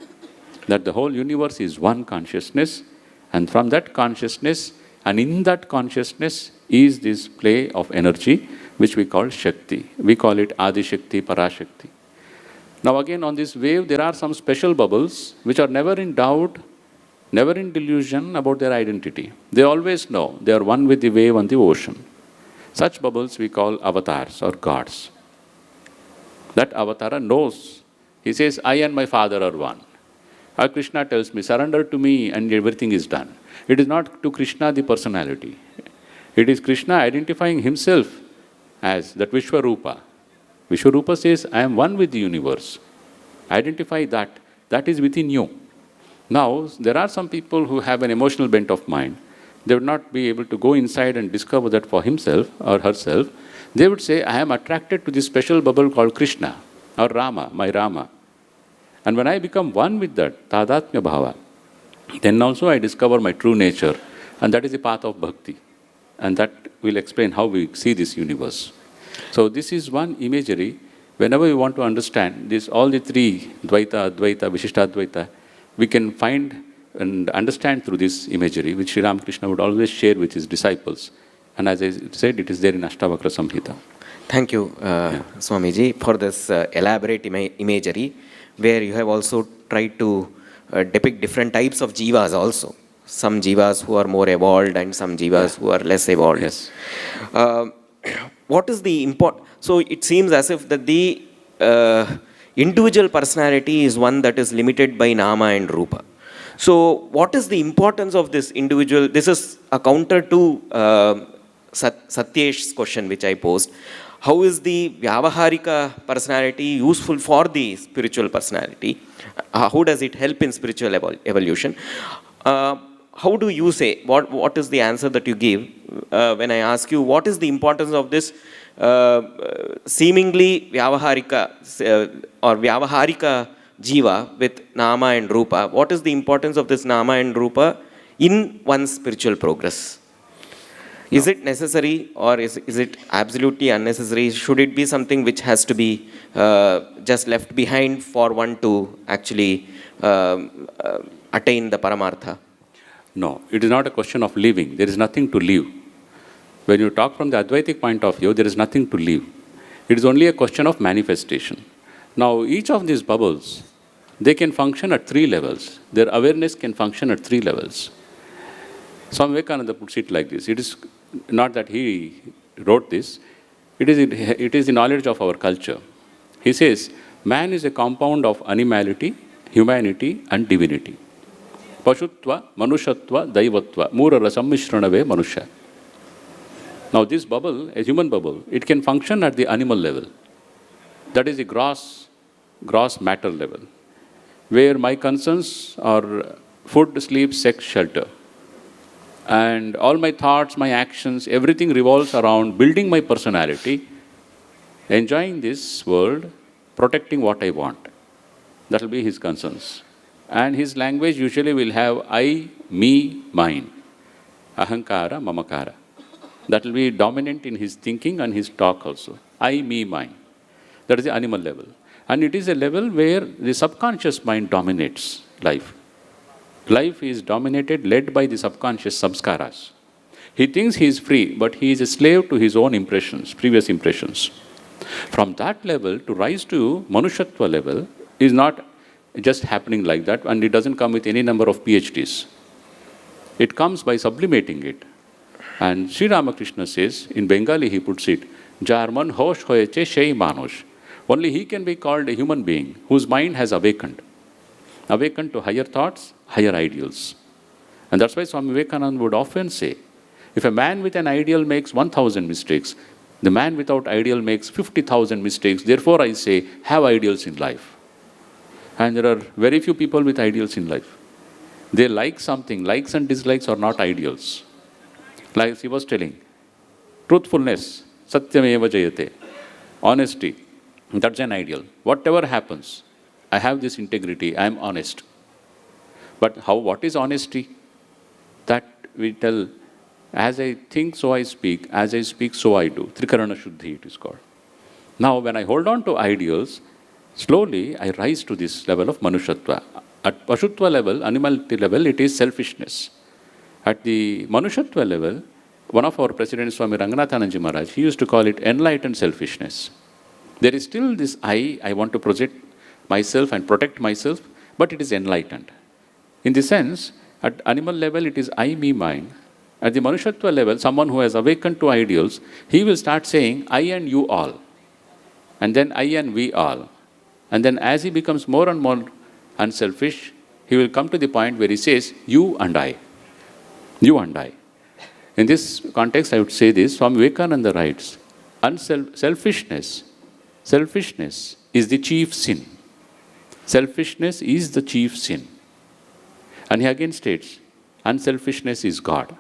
D: That the whole universe is one consciousness, and from that consciousness, and in that consciousness is this play of energy, which we call Shakti. We call it Adi Shakti, Parashakti. Now again, on this wave, there are some special bubbles which are never in doubt, never in delusion about their identity. They always know they are one with the wave and the ocean. Such bubbles we call avatars or gods. That avatara knows. He says, I and my father are one. Or Krishna tells me, surrender to me and everything is done. It is not to Krishna the personality. It is Krishna identifying himself as that Vishwarupa. Vishwarupa says, I am one with the universe. Identify that. That is within you. Now, there are some people who have an emotional bent of mind. They would not be able to go inside and discover that for himself or herself. They would say, I am attracted to this special bubble called Krishna or Rama, my Rama. And when I become one with that, Tadatmya Bhava, then also I discover my true nature. And that is the path of bhakti. And that will explain how we see this universe. So this is one imagery. Whenever we want to understand this, all the three, Dvaita, Advaita, Vishishtadvaita, we can find and understand through this imagery, which Sri Ramakrishna would always share with his disciples. And as I said, it is there in Ashtavakra Samhita.
B: Thank you, Swamiji, for this elaborate imagery, where you have also tried to depict different types of jivas also. Some jivas who are more evolved and some jivas who are less evolved.
D: Yes.
B: What is the important? So it seems as if that the individual personality is one that is limited by nama and rupa. So what is the importance of this individual? This is a counter to Satyesh's question which I posed. How is the Vyavaharika personality useful for the spiritual personality? How does it help in spiritual evolution? How do you say, what is the answer that you give when I ask you, what is the importance of this seemingly Vyavaharika or Vyavaharika Jiva with Nama and Rupa? What is the importance of this Nama and Rupa in one's spiritual progress? Is it necessary or is it absolutely unnecessary? Should it be something which has to be just left behind for one to actually attain the Paramartha?
D: No, it is not a question of living. There is nothing to live. When you talk from the Advaitic point of view, there is nothing to live. It is only a question of manifestation. Now, each of these bubbles, they can function at three levels. Their awareness can function at three levels. Swami Vivekananda puts it like this. It is not that he wrote this. It is the knowledge of our culture. He says, man is a compound of animality, humanity and divinity. Pashutva, Manushatva, Daivatva, Murara Sammishranave Manusha. Now this bubble, a human bubble, it can function at the animal level. That is the gross matter level, where my concerns are food, sleep, sex, shelter. And all my thoughts, my actions, everything revolves around building my personality, enjoying this world, protecting what I want. That will be his concerns. And his language usually will have I, me, mine. Ahankara, mamakara. That will be dominant in his thinking and his talk also. I, me, mine. That is the animal level. And it is a level where the subconscious mind dominates life. Life is dominated, led by the subconscious samskaras. He thinks he is free, but he is a slave to his own impressions, previous impressions. From that level to rise to Manushatva level is not just happening like that, and it doesn't come with any number of PhDs. It comes by sublimating it. And Sri Ramakrishna says, in Bengali he puts it, Jarman hosh hoyeche shei manush. Only he can be called a human being whose mind has awakened to higher thoughts, higher ideals. And that's why Swami Vivekananda would often say, if a man with an ideal makes 1,000 mistakes, the man without ideal makes 50,000 mistakes. Therefore, I say, have ideals in life. And there are very few people with ideals in life. They like something. Likes and dislikes are not ideals. Like he was telling, truthfulness, satyameva jayate, honesty, that's an ideal. Whatever happens, I have this integrity, I am honest. But what is honesty? That we tell, as I think, so I speak, as I speak, so I do. Trikarana Shuddhi it is called. Now, when I hold on to ideals, slowly I rise to this level of Manushatva. At Pashutva level, animality level, it is selfishness. At the Manushatva level, one of our presidents, Swami Ranganathananji Maharaj, he used to call it enlightened selfishness. There is still this I want to project myself and protect myself, but it is enlightened. In the sense, at animal level, it is I, me, mine. At the Manushatva level, someone who has awakened to ideals, he will start saying I and you all, and then I and we all. And then as he becomes more and more unselfish, he will come to the point where he says, you and I. You and I. In this context, I would say this, Swami Vivekananda writes, selfishness is the chief sin. Selfishness is the chief sin. And he again states, unselfishness is God.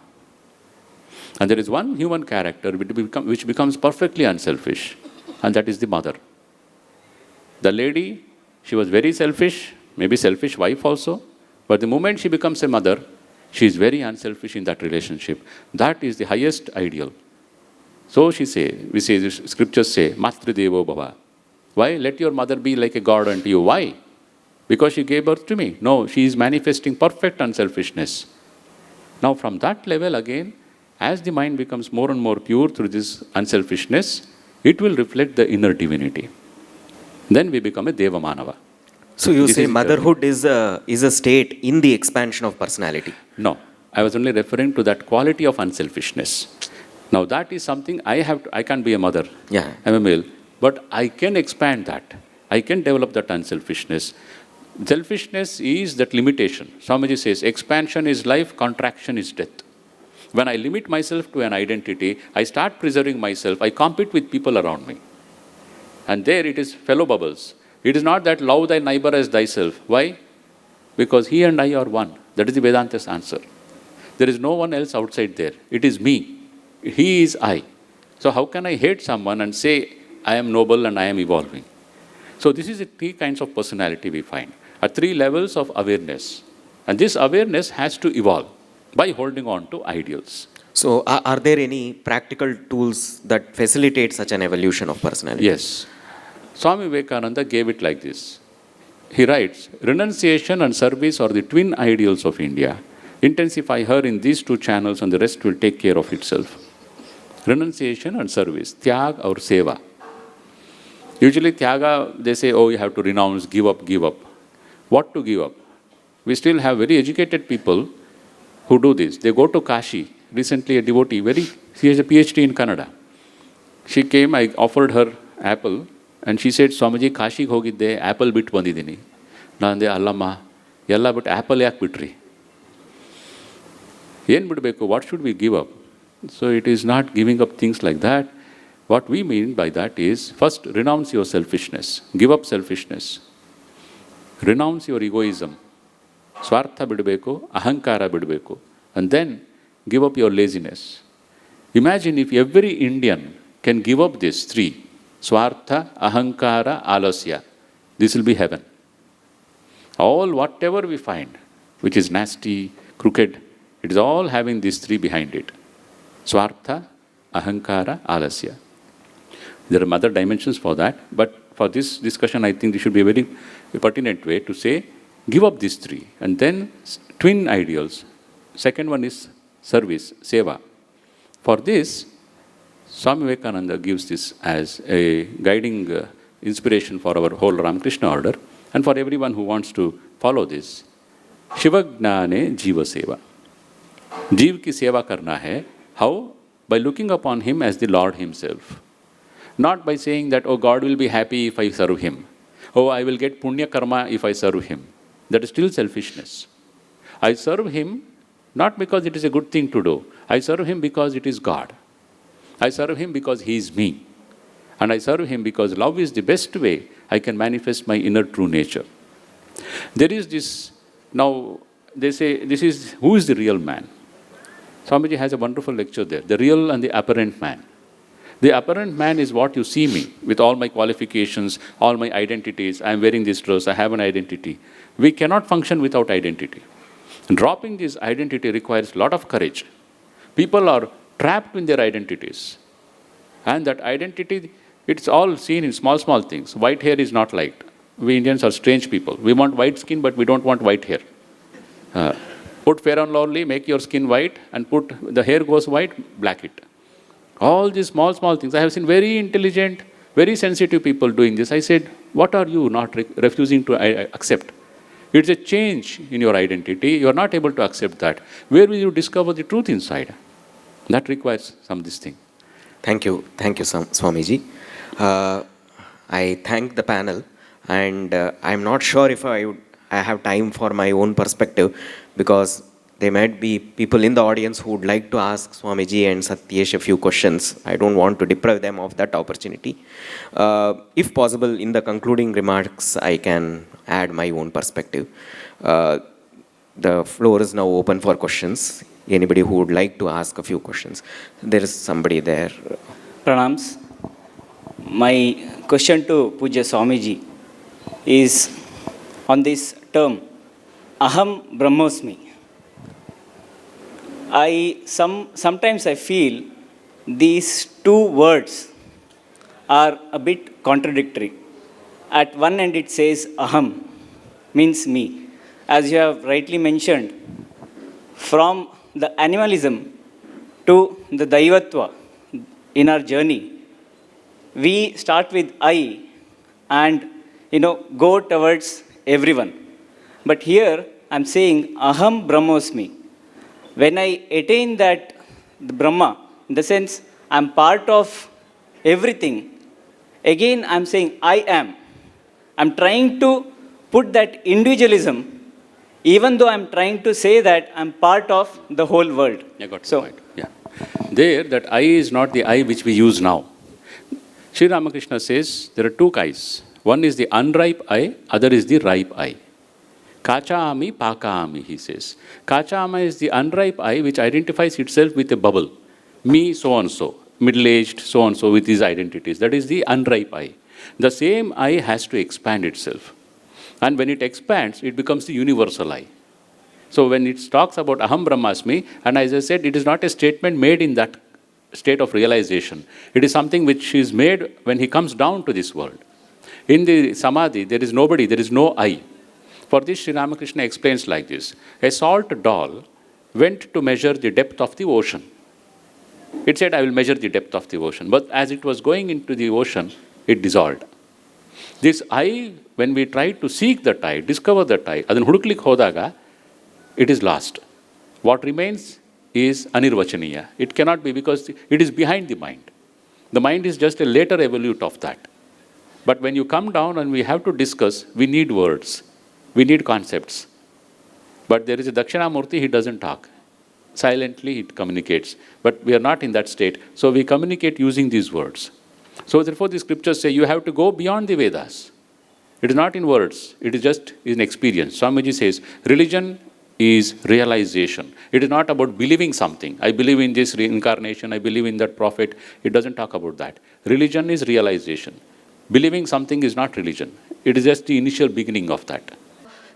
D: And there is one human character which becomes perfectly unselfish, and that is the mother. The lady, she was very selfish, maybe selfish wife also, but the moment she becomes a mother, she is very unselfish in that relationship. That is the highest ideal. So we say, the scriptures say, Matri Devo Bhava. Why? Let your mother be like a god unto you. Why? Because she gave birth to me. No, she is manifesting perfect unselfishness. Now from that level again, as the mind becomes more and more pure through this unselfishness, it will reflect the inner divinity. Then we become a Deva Manava.
B: So you say motherhood is a state in the expansion of personality?
D: No, I was only referring to that quality of unselfishness. Now that is something I can't be a mother.
B: Yeah.
D: I'm a male. But I can expand that. I can develop that unselfishness. Selfishness is that limitation. Swamiji says, expansion is life, contraction is death. When I limit myself to an identity, I start preserving myself. I compete with people around me. And there it is fellow bubbles. It is not that love thy neighbor as thyself. Why? Because he and I are one. That is the Vedanta's answer. There is no one else outside there. It is me. He is I. So how can I hate someone and say, I am noble and I am evolving? So this is the three kinds of personality we find. At three levels of awareness. And this awareness has to evolve by holding on to ideals.
B: So are there any practical tools that facilitate such an evolution of personality?
D: Yes. Swami Vivekananda gave it like this. He writes, renunciation and service are the twin ideals of India. Intensify her in these two channels and the rest will take care of itself. Renunciation and service, tyag or seva. Usually tyaga, they say, oh, you have to renounce, give up. What to give up? We still have very educated people who do this. They go to Kashi. Recently a devotee, she has a PhD in Kannada. She came, I offered her apple, and she said, Swamiji, Kashi hogidde, apple bit bandidini. Nande, Allama, yalla but apple yak bitri. Yen bidbeku, what should we give up? So it is not giving up things like that. What we mean by that is, first renounce your selfishness, give up selfishness, renounce your egoism, swartha bidbeku, ahankara bidbeku, and then give up your laziness. Imagine if every Indian can give up these three, swartha, ahankara, alasya, this will be heaven. All whatever we find, which is nasty, crooked, it is all having these three behind it. Swartha, ahankara, alasya. There are other dimensions for that, but for this discussion, I think this should be a very pertinent way to say, give up these three. And then twin ideals. Second one is service, seva. For this, Swami Vivekananda gives this as a guiding inspiration for our whole Ramakrishna order, and for everyone who wants to follow this. Shiva Gnane Jiva Seva. Jeev ki seva karna hai. How? By looking upon him as the Lord himself. Not by saying that, oh, God will be happy if I serve him. Oh, I will get punya karma if I serve him. That is still selfishness. I serve him not because it is a good thing to do. I serve him because it is God. I serve him because he is me. And I serve him because love is the best way I can manifest my inner true nature. There is this, now they say, this is, who is the real man? Swamiji has a wonderful lecture there, the real and the apparent man. The apparent man is what you see me, with all my qualifications, all my identities. I am wearing this dress, I have an identity. We cannot function without identity. Dropping this identity requires a lot of courage. People are trapped in their identities. And that identity, it's all seen in small, small things. White hair is not liked. We Indians are strange people. We want white skin, but we don't want white hair. Put fair and lovely, make your skin white, and put the hair goes white, black it. All these small, small things. I have seen very intelligent, very sensitive people doing this. I said, what are you not refusing to accept? It's a change in your identity. You are not able to accept that. Where will you discover the truth inside? That requires some this thing.
B: Thank you, Swamiji. I thank the panel, and I'm not sure if I have time for my own perspective, because there might be people in the audience who would like to ask Swamiji and Satyesh a few questions. I don't want to deprive them of that opportunity. If possible, in the concluding remarks, I can add my own perspective. The floor is now open for questions. Anybody who would like to ask a few questions. There is somebody there.
E: Pranams. My question to Puja Swamiji is on this term, Aham Brahmosmi. Sometimes I feel these two words are a bit contradictory. At one end it says Aham, means me. As you have rightly mentioned, from the animalism to the Daivatva in our journey, we start with I and go towards everyone. But here I'm saying Aham Brahmosmi. When I attain that the Brahma, in the sense I'm part of everything, again I'm saying I am. I'm trying to put that individualism, even though I'm trying to say that I'm part of the whole world.
D: I got the point. Yeah. There, that I is not the I which we use now. Sri Ramakrishna says there are two I's. One is the unripe I, other is the ripe I. Kacha ami, paka ami, he says. Kacha ami is the unripe I which identifies itself with a bubble. Me, so and so. Middle-aged, so and so, with these identities. That is the unripe I. The same I has to expand itself. And when it expands, it becomes the universal I. So when it talks about Aham Brahmasmi, and as I said, it is not a statement made in that state of realization. It is something which is made when he comes down to this world. In the Samadhi, there is nobody, there is no I. For this, Sri Ramakrishna explains like this. A salt doll went to measure the depth of the ocean. It said, I will measure the depth of the ocean. But as it was going into the ocean, it dissolved. This I, when we try to seek that I, discover that I, adhan huduklik hodaga, it is lost. What remains is anirvachaniya. It cannot be, because it is behind the mind. The mind is just a later evolute of that. But when you come down and we have to discuss, we need words. We need concepts. But there is a Dakshinamurti, he doesn't talk. Silently it communicates. But we are not in that state. So we communicate using these words. So therefore the scriptures say you have to go beyond the Vedas. It is not in words. It is just in experience. Swamiji says, religion is realization. It is not about believing something. I believe in this reincarnation. I believe in that prophet. It doesn't talk about that. Religion is realization. Believing something is not religion. It is just the initial beginning of that.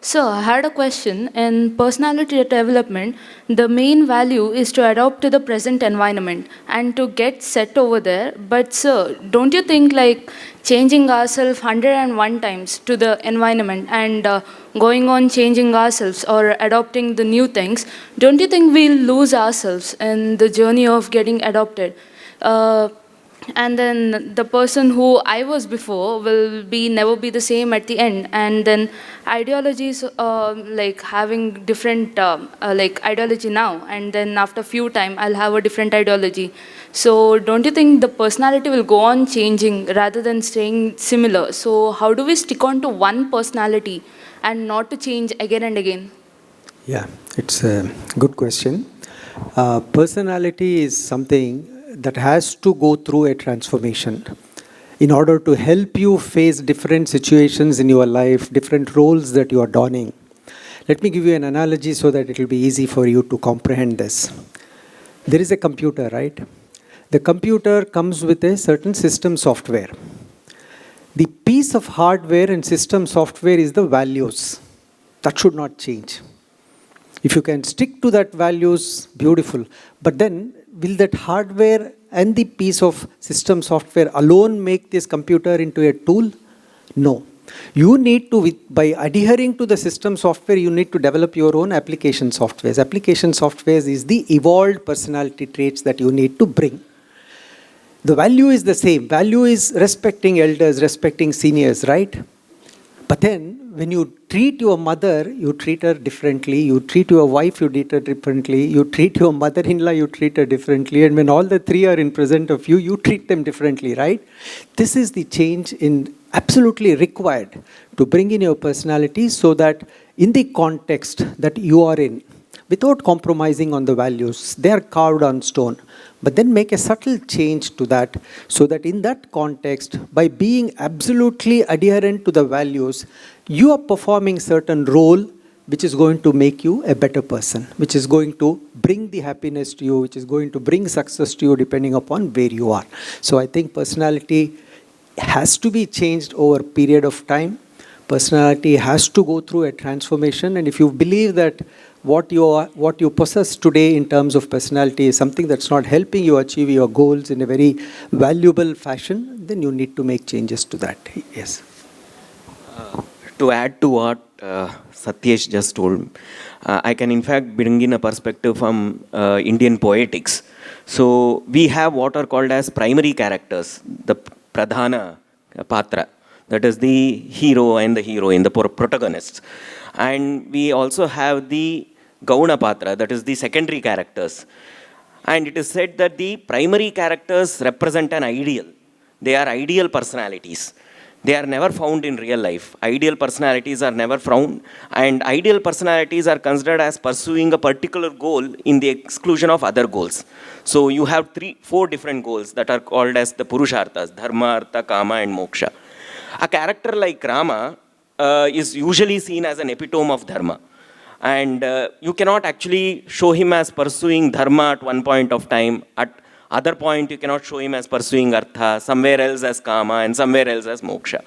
F: So, I had a question. In personality development, the main value is to adapt to the present environment and to get set over there. But, sir, don't you think like changing ourselves 101 times to the environment and going on changing ourselves or adopting the new things, don't you think we'll lose ourselves in the journey of getting adopted? And then the person who I was before will be never be the same at the end. And then ideologies like having different like ideology now, and then after few time I'll have a different ideology. So don't you think the personality will go on changing rather than staying similar? So how do we stick on to one personality and not to change again and again?
C: Yeah, it's a good question. Personality is something that has to go through a transformation in order to help you face different situations in your life, different roles that you are donning. Let me give you an analogy so that it will be easy for you to comprehend this. There is a computer, right? The computer comes with a certain system software. The piece of hardware and system software is the values. That should not change. If you can stick to that values, beautiful. But then, will that hardware and the piece of system software alone make this computer into a tool? No. You need to, by adhering to the system software, you need to develop your own application softwares. Application softwares is the evolved personality traits that you need to bring. The value is the same. Value is respecting elders, respecting seniors, right? But then, when you treat your mother, you treat her differently. You treat your wife, you treat her differently. You treat your mother-in-law, you treat her differently. And when all the three are in present of you, you treat them differently, right? This is the change in absolutely required to bring in your personality so that in the context that you are in, without compromising on the values, they are carved on stone. But then make a subtle change to that so that in that context, by being absolutely adherent to the values, you are performing certain role which is going to make you a better person, which is going to bring the happiness to you, which is going to bring success to you depending upon where you are. So I think personality has to be changed over a period of time. Personality has to go through a transformation, and if you believe that what you possess today in terms of personality is something that's not helping you achieve your goals in a very valuable fashion, then you need to make changes to that. Yes.
B: To add to what Satyesh just told, I can in fact bring in a perspective from Indian poetics. So we have what are called as primary characters, the pradhana patra, that is the hero and the heroine, the protagonists. And we also have the Gauna Patra, that is the secondary characters. And it is said that the primary characters represent an ideal. They are ideal personalities. They are never found in real life. Ideal personalities are never found. And ideal personalities are considered as pursuing a particular goal in the exclusion of other goals. So you have 4 different goals that are called as the Purusharthas, Dharma, Artha, Kama and Moksha. A character like Rama is usually seen as an epitome of Dharma. And you cannot actually show him as pursuing Dharma at one point of time. At other point, you cannot show him as pursuing Artha, somewhere else as Kama, and somewhere else as Moksha.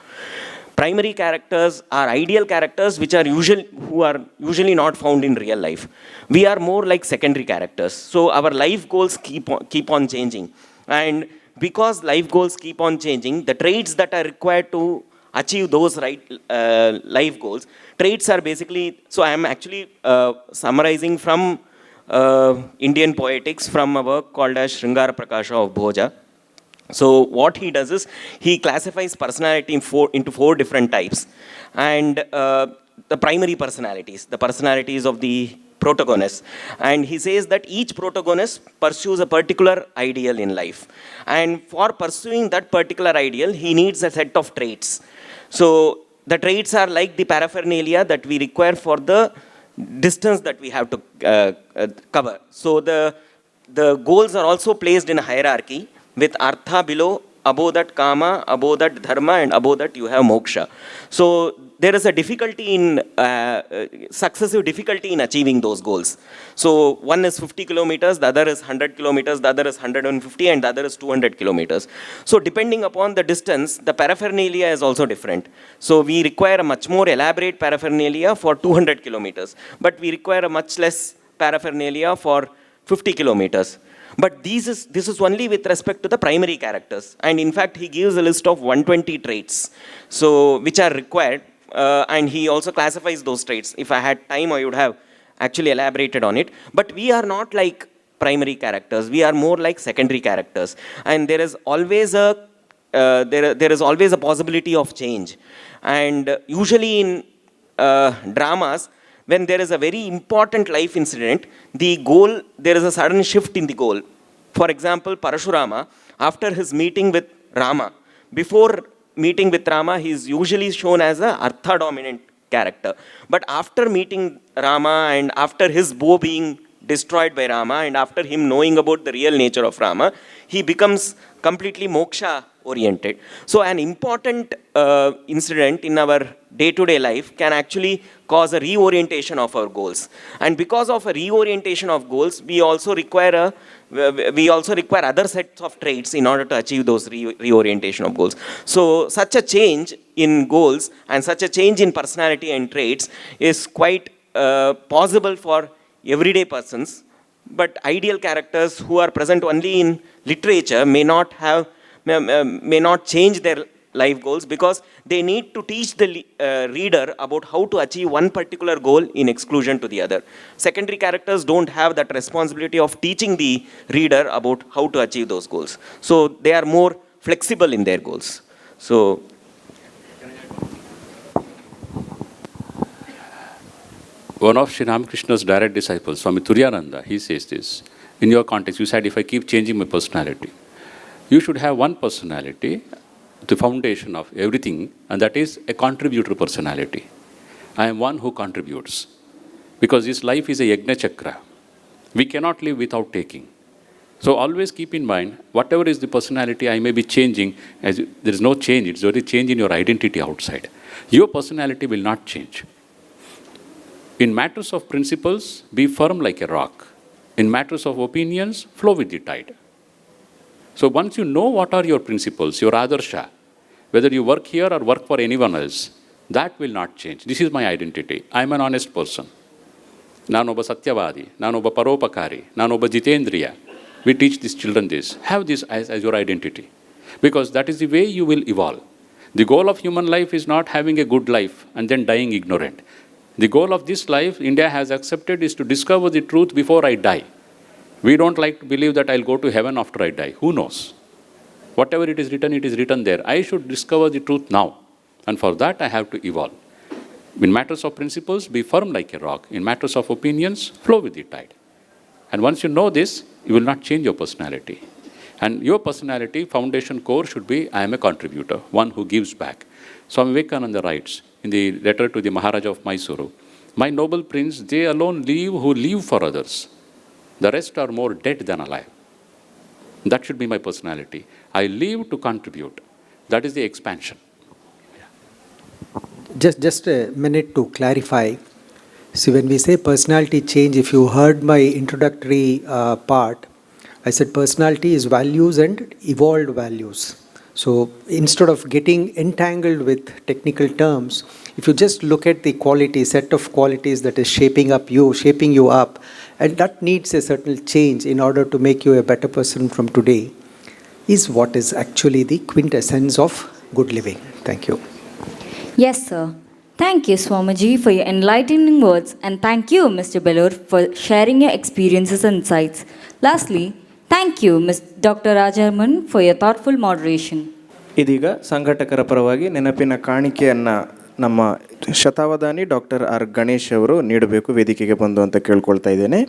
B: Primary characters are ideal characters who are usually not found in real life. We are more like secondary characters. So our life goals keep on changing. And because life goals keep on changing, the traits that are required to achieve those life goals, traits are basically, so I am actually summarizing from Indian poetics from a work called as Sringara Prakasha of Bhoja. So what he does is, he classifies personality into 4 different types. And the primary personalities, the personalities of the protagonists. And he says that each protagonist pursues a particular ideal in life. And for pursuing that particular ideal, he needs a set of traits. So the traits are like the paraphernalia that we require for the distance that we have to cover. So the goals are also placed in a hierarchy with artha below, above that kama, above that dharma, and above that you have moksha. So there is a difficulty in, successive difficulty in achieving those goals. So one is 50 kilometers, the other is 100 kilometers, the other is 150, and the other is 200 kilometers. So depending upon the distance, the paraphernalia is also different. So we require a much more elaborate paraphernalia for 200 kilometers, but we require a much less paraphernalia for 50 kilometers. But this is only with respect to the primary characters. And in fact, he gives a list of 120 traits, so which are required. And he also classifies those traits. If I had time, I would have actually elaborated on it. But we are not like primary characters. We are more like secondary characters. And there is always a there is always a possibility of change. And usually in dramas, when there is a very important life incident, the goal, there is a sudden shift in the goal. For example, Parashurama, after his meeting with Rama, before meeting with Rama, he is usually shown as a artha-dominant character. But after meeting Rama and after his bow being destroyed by Rama and after him knowing about the real nature of Rama, he becomes completely moksha oriented. So an important incident in our day-to-day life can actually cause a reorientation of our goals. And because of a reorientation of goals, we also require other sets of traits in order to achieve those reorientation of goals. So such a change in goals and such a change in personality and traits is quite possible for everyday persons, but ideal characters who are present only in literature may not change their life goals because they need to teach the reader about how to achieve one particular goal in exclusion to the other. Secondary characters don't have that responsibility of teaching the reader about how to achieve those goals. So they are more flexible in their goals. So
D: one of Sri Ramakrishna's direct disciples, Swami Turyananda, he says this. In your context, you said, if I keep changing my personality, you should have one personality, the foundation of everything, and that is a contributor personality. I am one who contributes. Because this life is a yajna chakra. We cannot live without taking. So always keep in mind, whatever is the personality I may be changing, there is no change, it's only change in your identity outside. Your personality will not change. In matters of principles, be firm like a rock. In matters of opinions, flow with the tide. So once you know what are your principles, your adarsha, whether you work here or work for anyone else, that will not change. This is my identity. I am an honest person. Nanobba satyavadi, nanobba paropakari, nanobba jitendriya. We teach these children this. Have this as your identity. Because that is the way you will evolve. The goal of human life is not having a good life and then dying ignorant. The goal of this life, India has accepted, is to discover the truth before I die. We don't like to believe that I'll go to heaven after I die. Who knows? Whatever it is written there. I should discover the truth now. And for that, I have to evolve. In matters of principles, be firm like a rock. In matters of opinions, flow with the tide. And once you know this, you will not change your personality. And your personality, foundation core should be, I am a contributor, one who gives back. Swami Vivekananda writes in the letter to the Maharaja of Mysuru, my noble prince, they alone live who live for others. The rest are more dead than alive. That should be my personality. I live to contribute. That is the expansion.
C: Just a minute to clarify. See, when we say personality change, if you heard my introductory part, I said personality is values and evolved values. So instead of getting entangled with technical terms, if you just look at the quality, set of qualities that is shaping you up, and that needs a certain change in order to make you a better person from today, is what is actually the quintessence of good living. Thank you.
G: Yes, sir. Thank you, Swamiji, for your enlightening words, and thank you, Mr. Bellur, for sharing your experiences and insights. Lastly, thank you, Dr. Rajaraman, for your thoughtful moderation.
A: ಇದೀಗ ಸಂಘಟಕರ ಪರವಾಗಿ ನೆನಪಿನ ಕಾಣಿಕೆಯನ್ನು ನಮ್ಮ ಶತಾವಧಾನಿ doctor R Ganesh ಅವರು ನೀಡಬೇಕು ವೇದಿಕೆಗೆ ಬಂದು ಅಂತ ಕೇಳ್ಕೊಳ್ತಾ ಇದ್ದೇನೆ.